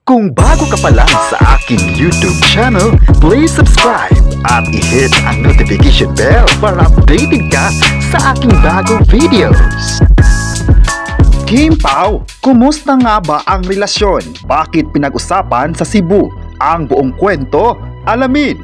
Kung bago ka pa lang sa aking YouTube channel, please subscribe at i-hit ang notification bell para updated ka sa aking bagong videos. Kim Pao, kumusta nga ba ang relasyon? Bakit pinag-usapan sa Cebu? Ang buong kwento, alamin!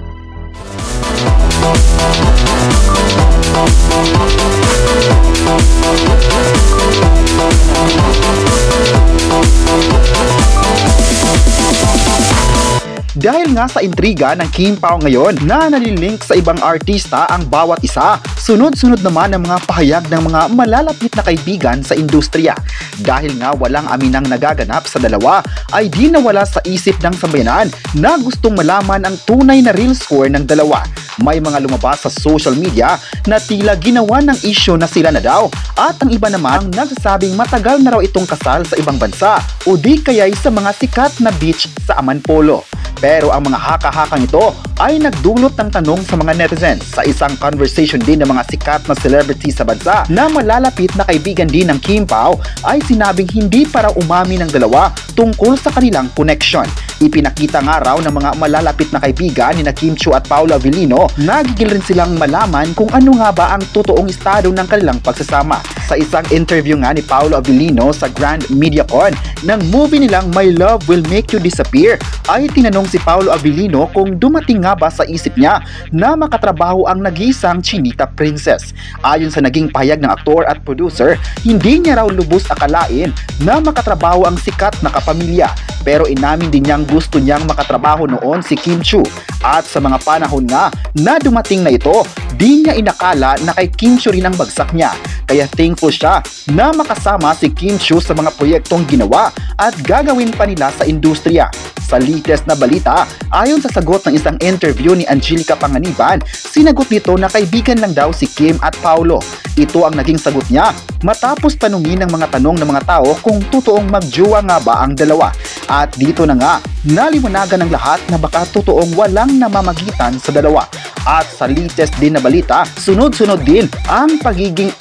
Dahil nga sa intriga ng Kim Pao ngayon na nalilink sa ibang artista ang bawat isa, sunod-sunod naman ang mga pahayag ng mga malalapit na kaibigan sa industriya. Dahil nga walang aminang nagaganap sa dalawa, ay di nawala sa isip ng sambayanan na gustong malaman ang tunay na real score ng dalawa. May mga lumabas sa social media na tila ginawa ng issue na sila na daw, at ang iba naman nagsasabing matagal na raw itong kasal sa ibang bansa o di kaya'y sa mga sikat na beach sa Amanpolo. Pero ang mga haka-hakang ito ay nagdulot ng tanong sa mga netizens sa isang conversation din ng mga sikat na celebrity sa bansa na malalapit na kaibigan din ng Kim Pao ay sinabing hindi para umamin ng dalawa tungkol sa kanilang connection. Ipinakita nga raw ng mga malalapit na kaibigan ni na Kim Chiu at Paolo Avellino na gigil rin silang malaman kung ano nga ba ang totoong estado ng kanilang pagsasama. Sa isang interview nga ni Paolo Avellino sa Grand MediaCon ng movie nilang My Love Will Make You Disappear, ay tinanong si Paolo Avellino kung dumating nga ba sa isip niya na makatrabaho ang nag-iisang Chinita Princess. Ayon sa naging pahayag ng aktor at producer, hindi niya raw lubos akalain na makatrabaho ang sikat na kapamilya. Pero inamin din niyang gusto niyang makatrabaho noon si Kim Chiu. At sa mga panahon nga na dumating na ito, di niya inakala na kay Kim Chiu rin ang bagsak niya. Kaya thankful siya na makasama si Kim Chiu sa mga proyektong ginawa at gagawin pa nila sa industriya. Sa latest na balita, ayon sa sagot ng isang interview ni Angelica Panganiban, sinagot nito na kaibigan lang daw si Kim at Paolo. Ito ang naging sagot niya matapos tanungin ng mga tanong ng mga tao kung totoong magjowa nga ba ang dalawa. At dito na nga, naliwanagan ng lahat na baka totoong walang namamagitan sa dalawa. At sa latest din na balita, sunod-sunod din ang paglink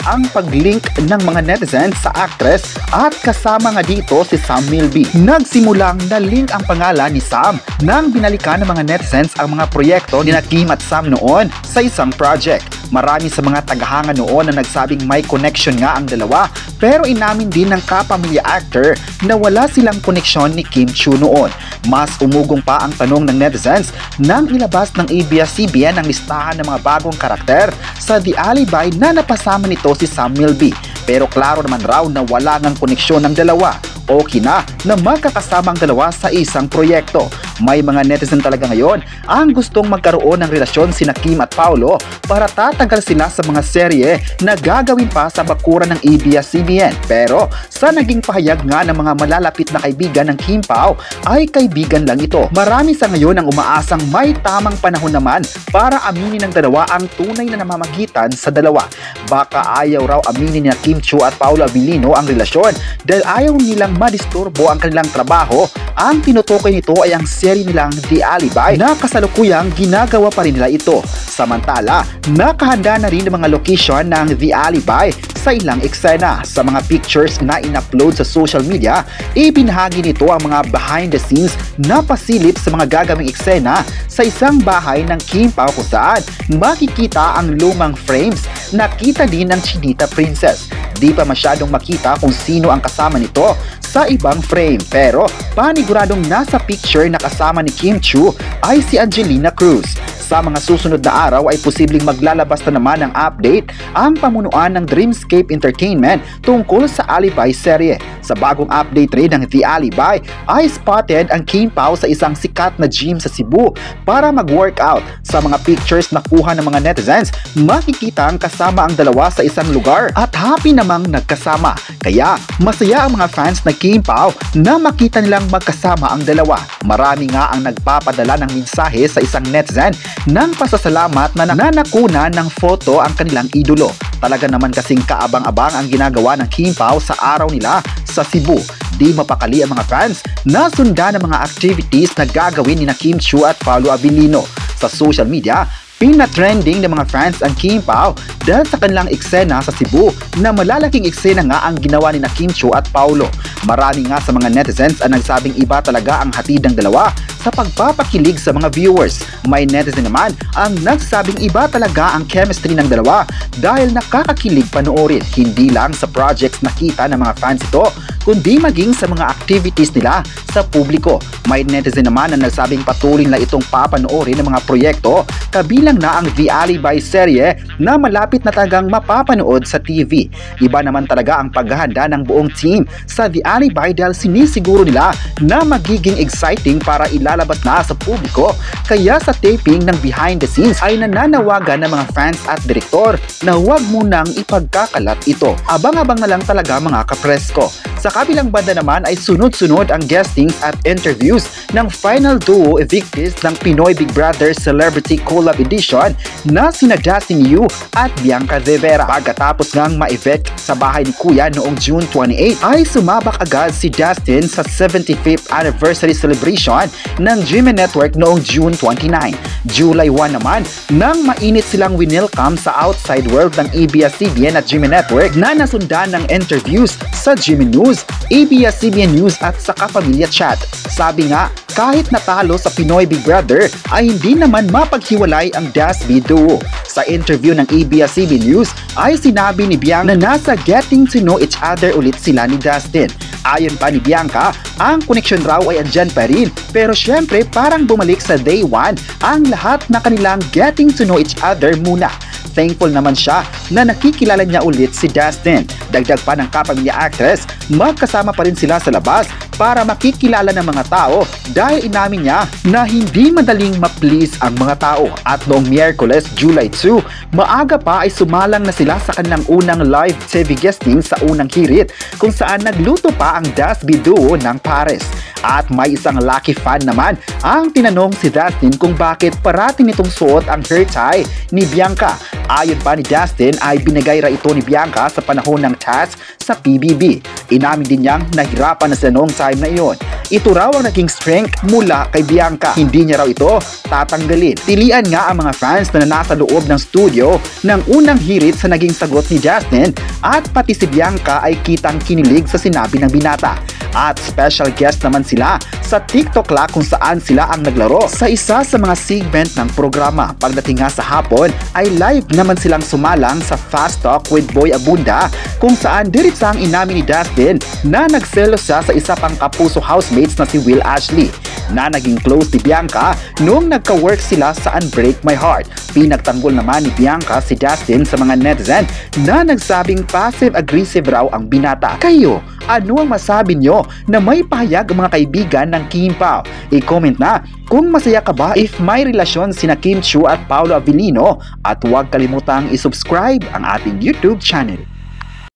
ng mga netizens sa actress at kasama nga dito si Sam Milby. Nagsimulang na-link ang pangalan ni Sam nang binalikan ng mga netizens ang mga proyekto ni Kim at Sam noon sa isang project. Marami sa mga tagahanga noon na nagsabing may connection nga ang dalawa, pero inamin din ng kapamilya actor na wala silang koneksyon ni Kim Chiu noon. Mas umugong pa ang tanong ng netizens nang ilabas ng ABS-CBN ang listahan ng mga bagong karakter sa The Alibi na napasama nito si Sam Milby. Pero klaro naman raw na wala ngang koneksyon ng dalawa. Okay na magkakasama ang dalawa sa isang proyekto. May mga netizen talaga ngayon ang gustong magkaroon ng relasyon sina Kim at Paolo para tatagal sila sa mga serye na gagawin pa sa bakuran ng ABS-CBN. Pero sa naging pahayag nga ng mga malalapit na kaibigan ng Kim Pao ay kaibigan lang ito. Marami sa ngayon ang umaasang may tamang panahon naman para aminin ng dalawa ang tunay na namamagitan sa dalawa. Baka ayaw raw aminin ni Kim Chiu at Paolo Avellino ang relasyon dahil ayaw nilang madisturbo ang kanilang trabaho. Ang tinutukoy nito ay ang serye nilang The Alibi na kasalukuyang ginagawa pa rin nila ito. Samantala, nakahanda na rin ang mga location ng The Alibi sa ilang eksena. Sa mga pictures na in-upload sa social media, ibinahagi nito ang mga behind the scenes na pasilip sa mga gagawing eksena sa isang bahay ng Kim Pao kung saan makikita ang lumang frames na kita din ng Chinita Princess. Di pa masyadong makita kung sino ang kasama nito sa ibang frame, pero paniguradong nasa picture na kasama ni Kim Chiu ay si Angelina Cruz. Sa mga susunod na araw ay posibleng maglalabas na naman ng update ang pamunuan ng Dreamscape Entertainment tungkol sa Alibi serye. Sa bagong update rin ng The Alibi ay spotted ang Kim Pao sa isang sikat na gym sa Cebu para mag-workout. Sa mga pictures na kuha ng mga netizens, makikita ang kasama ang dalawa sa isang lugar at happy namang nagkasama. Kaya masaya ang mga fans na Kim Pao na makita nilang magkasama ang dalawa. Marami nga ang nagpapadala ng mensahe sa isang netizen ng pasasalamat na nanakuna ng photo ang kanilang idolo. Talaga naman kasing kaabang-abang ang ginagawa ng Kim Pao sa araw nila sa Cebu. Di mapakali ang mga fans na sundan ang mga activities na gagawin ni Kim Chiu at Paolo Avellino. Sa social media, Pina-trending ng mga fans ang Kim Pao dahil sa kanilang eksena sa Cebu na malalaking eksena nga ang ginawa ni Kim Chiu at Paulo. Marami nga sa mga netizens ang nagsabing iba talaga ang hatid ng dalawa sa pagpapakilig sa mga viewers. May netizen naman ang nagsabing iba talaga ang chemistry ng dalawa dahil nakakakilig panoorin, hindi lang sa projects nakita ng mga fans ito, kundi maging sa mga activities nila sa publiko. May netizen naman na nagsabing patuloy na itong papanoorin ng mga proyekto, kabilang na ang The Alibi serye na malapit na talagang mapapanood sa TV. Iba naman talaga ang paghahanda ng buong team sa The Alibi dahil sinisiguro nila na magiging exciting para ilalabas na sa publiko. Kaya sa taping ng behind the scenes ay nananawagan ng mga fans at direktor na huwag munang ipagkakalat ito. Abang-abang na lang talaga mga kapresko. Sa kabilang banda naman ay sunod-sunod ang guestings at interviews ng final duo evictees ng Pinoy Big Brother Celebrity Collab Edition na sina Justin Yu at Bianca De Vera. Pagkatapos ngang ma-evict sa bahay ni Kuya noong June 28 ay sumabak agad si Justin sa 75th anniversary celebration ng GMA Network noong June 29. July 1 naman nang mainit silang winelcome sa outside world ng ABS-CBN at GMA Network na nasundan ng interviews sa GMA News, ABS-CBN News at sa Kapamilya Chat. Sabi nga, kahit natalo sa Pinoy Big Brother ay hindi naman mapaghiwalay ang Dasby duo. Sa interview ng ABS-CBN News ay sinabi ni Bianca na nasa getting to know each other ulit sila ni Dustin. Ayon pa ni Bianca, ang koneksyon raw ay andyan pa rin, pero syempre parang bumalik sa day 1 ang lahat na kanilang getting to know each other muna. Thankful naman siya na nakikilala niya ulit si Dustin. Dagdag pa ng Kapamilya actress, magkasama pa rin sila sa labas para makikilala ng mga tao dahil inamin niya na hindi madaling ma-please ang mga tao. At noong Miyerkules, July 2, maaga pa ay sumalang na sila sa kanilang unang live TV guesting sa unang hirit kung saan nagluto pa ang Dasby duo ng pares. At may isang lucky fan naman ang tinanong si Dustin kung bakit parating nitong suot ang hair tie ni Bianca. Ayon pa ni Dustin ay binigay ra ito ni Bianca sa panahon ng task sa PBB. Inamin din niyang nahirapan na siya noong time na iyon. Ito raw ang naging strength mula kay Bianca. Hindi niya raw ito tatanggalin. Tilian nga ang mga fans na nasa loob ng studio ng unang hirit sa naging sagot ni Justin at pati si Bianca ay kitang kinilig sa sinabi ng binata. At special guest naman sila sa TikTok la kung saan sila ang naglaro sa isa sa mga segment ng programa. Pagdating nga sa hapon ay live naman silang sumalang sa Fast Talk with Boy Abunda kung saan diritsang inamin ni Dustin na nagselos siya sa isa pang kapuso housemates na si Will Ashley na naging close ni Bianca noong nagka-work sila sa Unbreak My Heart. Pinagtanggol naman ni Bianca si Dustin sa mga netizen na nagsabing passive-aggressive raw ang binata. Kayo, ano ang masabi nyo na may pahayag ang mga kaibigan ng Kim Pao? I-comment na kung masaya ka ba if may relasyon sina Kim Chiu at Paolo Avellino at huwag kalimutang i-subscribe ang ating YouTube channel.